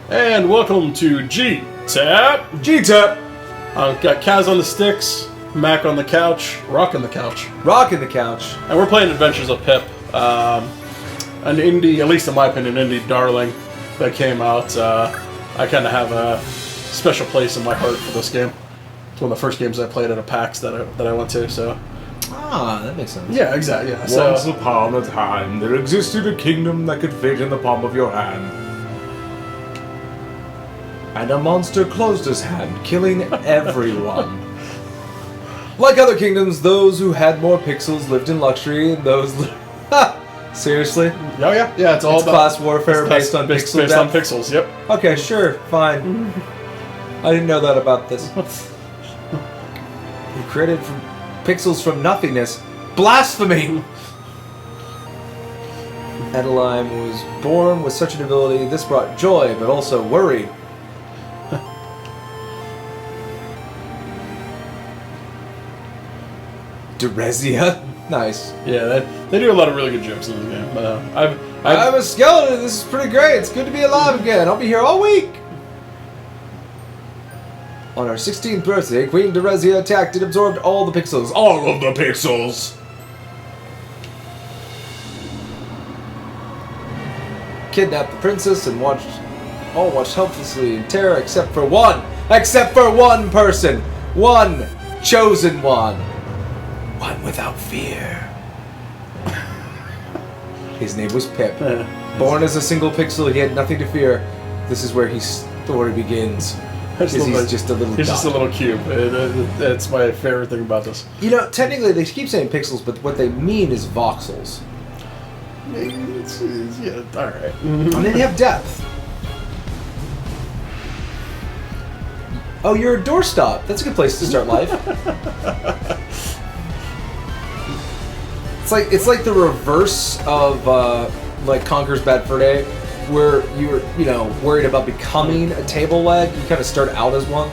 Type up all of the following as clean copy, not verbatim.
And welcome to GTAAP. GTAAP. I've got Kaz on the sticks, Mac on the couch, rocking the couch. Rocking the couch. And we're playing Adventures of Pip. An indie, at least in my opinion, indie darling that came out. I kind of have a special place in my heart for this game. It's one of the first games I played at a PAX that I went to, so... Ah, that makes sense. Yeah, exactly, yeah. Once upon a time, there existed a kingdom that could fit in the palm of your hand. And a monster closed his hand, killing everyone. Like other kingdoms, those who had more pixels lived in luxury, and those... Seriously? Oh yeah, it's all about... class warfare based on pixels. Based on pixels, yep. Okay, sure, fine. I didn't know that about this. You created pixels from nothingness. Blasphemy! Adeline was born with such an ability. This brought joy, but also worry. Derezia? Nice. Yeah, they do a lot of really good jokes in this game. I'm a skeleton. This is pretty great. It's good to be alive again. I'll be here all week. On our 16th birthday, Queen Derezia attacked and absorbed all the pixels. All of the pixels! Kidnapped the princess and watched helplessly in terror except for one. Except for one person. One chosen one. One without fear. His name was Pip. Born as a single pixel, he had nothing to fear. This is where his story begins. He's just a little He's dot. just a little cube. That's my favorite thing about this. You know, technically they keep saying pixels, but what they mean is voxels. Yeah, alright. And then they have depth. Oh, you're a doorstop. That's a good place to start life. It's like the reverse of like Conker's Bad Fur Day, where you're worried about becoming a table leg. You kind of start out as one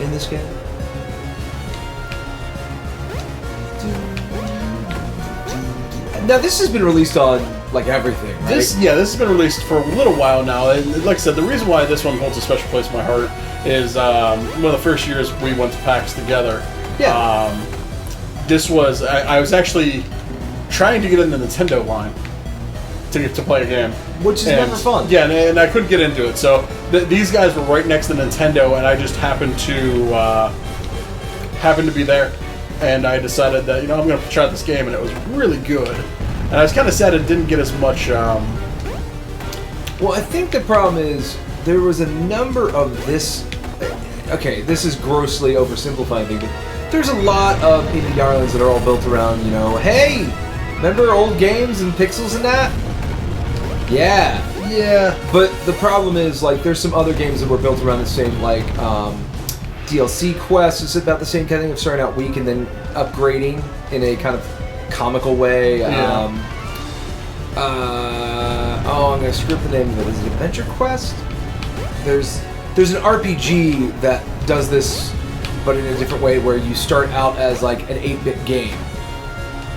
in this game. Now this has been released on like everything, right? This has been released for a little while now, and like I said, the reason why this one holds a special place in my heart is one of the first years we went to PAX together. Yeah. This was I was actually trying to get in the Nintendo line to play a game, Which is never fun. Yeah, and I couldn't get into it. So these guys were right next to Nintendo, and I just happened to be there, and I decided that I'm going to try this game, and it was really good. And I was kind of sad it didn't get as much. Well, I think the problem is there was a number of this. Okay, this is grossly oversimplifying things, but there's a lot of indie darlings that are all built around, hey, remember old games and pixels and that? Yeah. But the problem is, like, there's some other games that were built around the same, like, DLC Quest is about the same kind of thing of starting out weak and then upgrading in a kind of comical way. Yeah. I'm going to screw up the name of it. Is it Adventure Quest? There's an RPG that does this, but in a different way, where you start out as like an 8-bit game,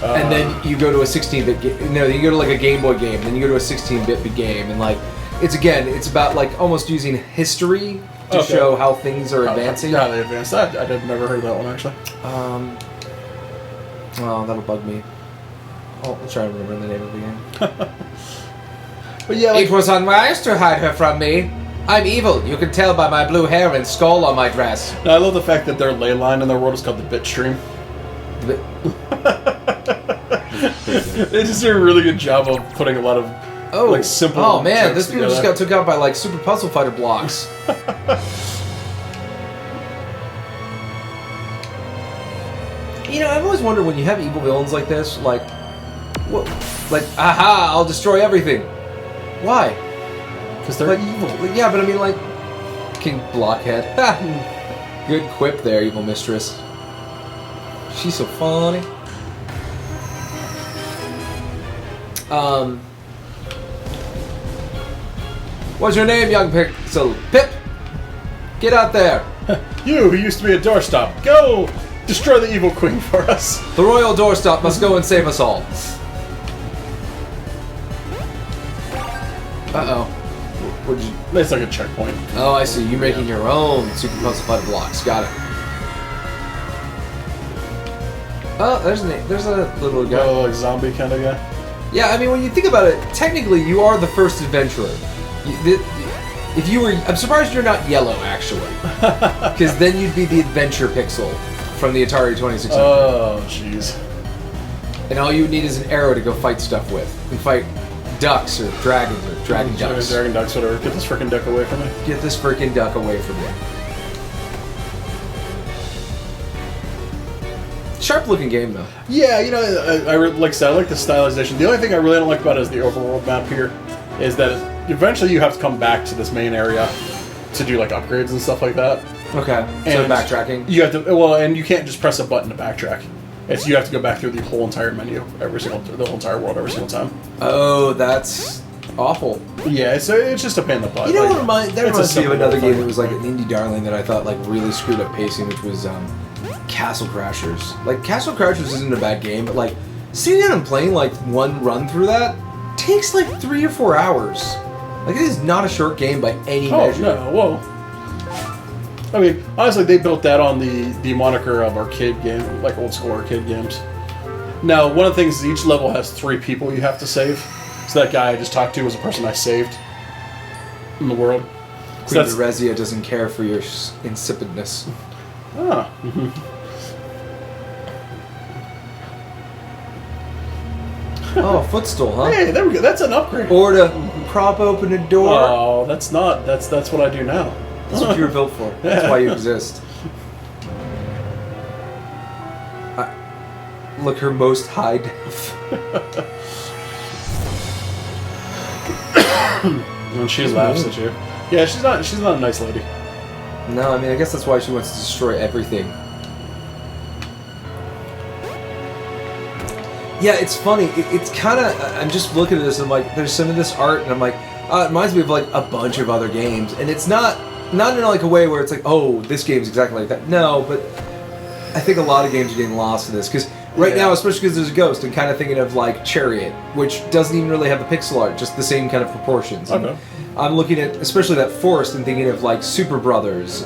and then you go to a 16-bit game. No, you go to like a Game Boy game, then you go to a 16-bit game, and like it's about like almost using history to show how things are advancing. Yeah, they advanced. I'd never heard of that one actually. Oh, that'll bug me. I'll try to remember the name of the game. But yeah, like, It was unwise to hide her from me. I'm evil. You can tell by my blue hair and skull on my dress. I love the fact that their ley line in their world is called the bit stream. They just do a really good job of putting a lot of simple. Oh man, this together. people just got took out by like Super Puzzle Fighter blocks. I've always wondered when you have evil villains like this, like, what? Like, aha! I'll destroy everything. Why? Because they're evil. Yeah, but I mean, like, King Blockhead. Ha! Good quip there, evil mistress. She's so funny. What's your name, young pixel? Pip! Get out there! You, who used to be a doorstop, go destroy the evil queen for us. The royal doorstop must go and save us all. What did you? It's like a checkpoint. Oh, I see. You're making your own super puzzle fighter blocks. Got it. Oh, there's a little guy. Oh, like zombie kind of guy. Yeah, I mean, when you think about it, technically, you are the first adventurer. If you were, I'm surprised you're not yellow, actually, because then you'd be the adventure pixel from the Atari 2600. Oh, jeez. And all you would need is an arrow to go fight stuff with, and fight ducks or dragons or dragon ducks. Dragon ducks, whatever. Get this freaking duck away from me. Get this freaking duck away from me. Sharp looking game though. Yeah, you know, like I said, I like the stylization. The only thing I really don't like about it is the overworld map here, is that eventually you have to come back to this main area to do like upgrades and stuff like that. Okay. So And backtracking. You have to, well, and you can't just press a button to backtrack. You have to go back through the whole entire menu the whole entire world every single time. Oh, that's awful. Yeah, it's just a pain in the butt. You know like, what reminds me of simple another thing. game that was like an indie darling that I thought like really screwed up pacing, which was Castle Crashers. Like Castle Crashers isn't a bad game, but like sitting down and playing like one run through that takes like 3 or 4 hours. Like it is not a short game by any measure. No, whoa. I mean, honestly, they built that on the moniker of arcade game, like old school arcade games. Now, one of the things is each level has 3 people you have to save. So that guy I just talked to was a person I saved in the world. Queen Teresia doesn't care for your insipidness. Ah. Oh, footstool, huh? Hey, there we go. That's an upgrade. Or to prop open a door. Oh, that's not. That's what I do now. That's what you were built for. That's why you exist. Look, her most high def. And she laughs at you. Yeah, she's not a nice lady. No, I mean, I guess that's why she wants to destroy everything. Yeah, it's funny. It's kind of... I'm just looking at this and I'm like, there's some of this art and I'm like, it reminds me of like a bunch of other games. And it's not in like a way where it's like, oh, this game's exactly like that. No, but I think a lot of games are getting lost in this. Because right now, especially because there's a ghost, I'm kind of thinking of like Chariot, which doesn't even really have the pixel art, just the same kind of proportions. Okay. I'm looking at, especially that forest, and thinking of like Super Brothers.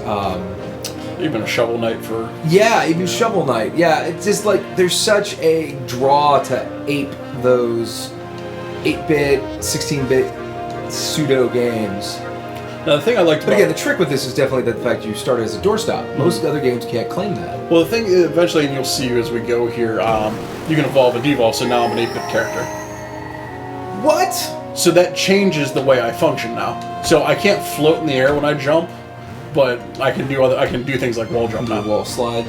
Even a Shovel Knight for... Yeah, even Shovel Knight. Yeah, it's just like there's such a draw to ape those 8-bit, 16-bit pseudo games. Now, the thing I liked But again, the trick with this is definitely the fact you start as a doorstop. Most other games can't claim that. Well, the thing eventually, and you'll see as we go here, you can evolve and devolve, so now I'm an 8-bit character. What? So that changes the way I function now. So I can't float in the air when I jump, but I can do things like wall jump Do a now. wall slide.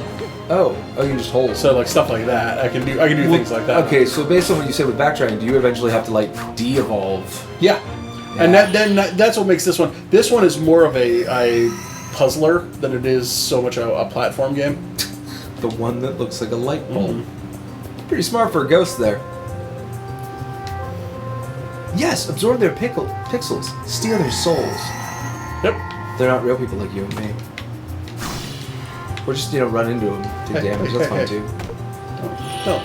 Oh, you can just hold. So like stuff like that, I can do things like that. Okay, so based on what you said with backtracking, do you eventually have to like de-evolve? Yeah. And that's what makes this one. This one is more of a puzzler than it is so much a platform game. The one that looks like a light bulb. Pretty smart for a ghost there. Yes, absorb their pixels, steal their souls. Yep. They're not real people like you and me. Or just, run into them, do damage. That's fine too. Don't.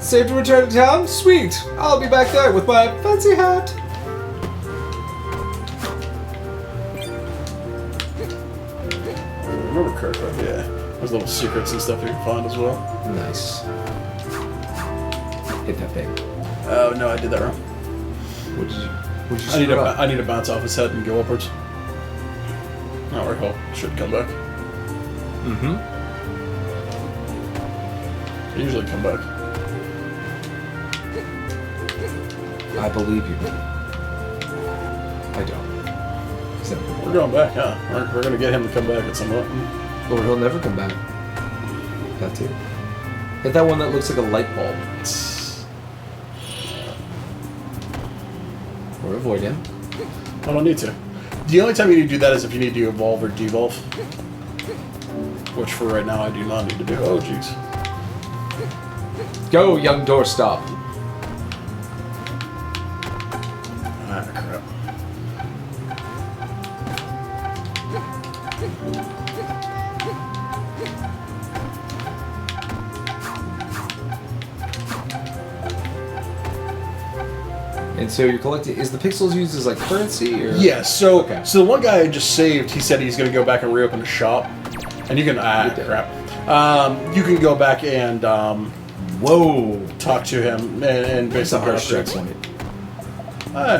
Safe to return to town? Sweet! I'll be back there with my fancy hat! Remember Kirkland? Yeah. There's little secrets and stuff you can find as well. Nice. Hit that thing. Oh no, I did that wrong. What did you I need to bounce off his head and go upwards. Oh, recall. Should come back. Mm-hmm. I usually come back. I believe you. I don't. We're going back, huh? We're gonna get him to come back at some point. Or he'll never come back. That too. Hit that one that looks like a light bulb. Or avoid him. I don't need to. The only time you need to do that is if you need to evolve or devolve. Which for right now I do not need to do. Oh jeez. Go, young doorstop. Ah, crap. And so you're collecting. Is the pixels used as like currency? Or? Yeah. So Okay. so the one guy I just saved, he said he's going to go back and reopen the shop, and you can crap. You can go back and Whoa! talk to him and It's a basically harsh upgrade. checkpoint.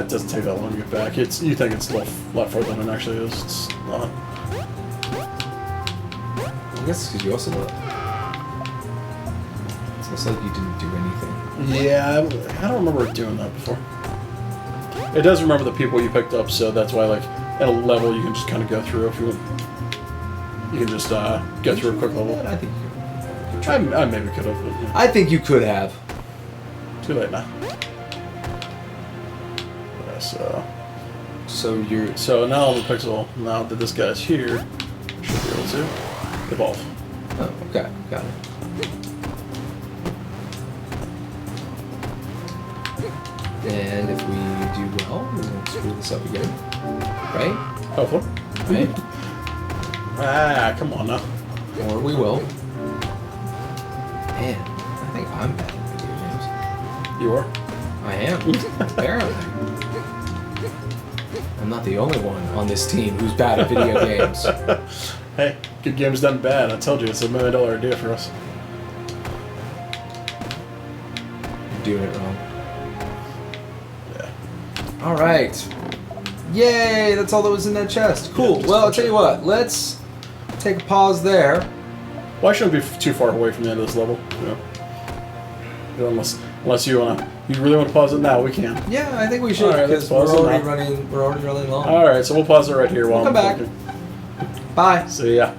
It doesn't take that long to get back. You think it's a lot further than it actually is. It's not. I guess because you also look. It's almost like you didn't do anything. Yeah, I don't remember doing that before. It does remember the people you picked up, so that's why, like, at a level you can just kind of go through if you want. You can just go through a quick level. I think you could. I maybe could have, but yeah. I think you could have. Too late now. Yeah, so now the pixel, now that this guy's here, should be able to evolve. Oh, okay, got it. And if we do well, we won't screw this up again, right? Hopefully. Right? Come on now. Or we will. Man, I think I'm bad at video games. You are. I am, apparently. I'm not the only one on this team who's bad at video games. Hey, good game's done bad. I told you, it's $1 million idea for us. You're doing it wrong. Yeah. All right. Yay! That's all that was in that chest. Cool. Yeah, Well, I'll tell you what. Let's take a pause there. Well, I shouldn't be too far away from the end of this level. You know, unless you really want to pause it now, we can. Yeah, I think we should All right, because let's pause it we're already running long. All right, so we'll pause it right here while We'll I'm come back. talking. Bye. See ya.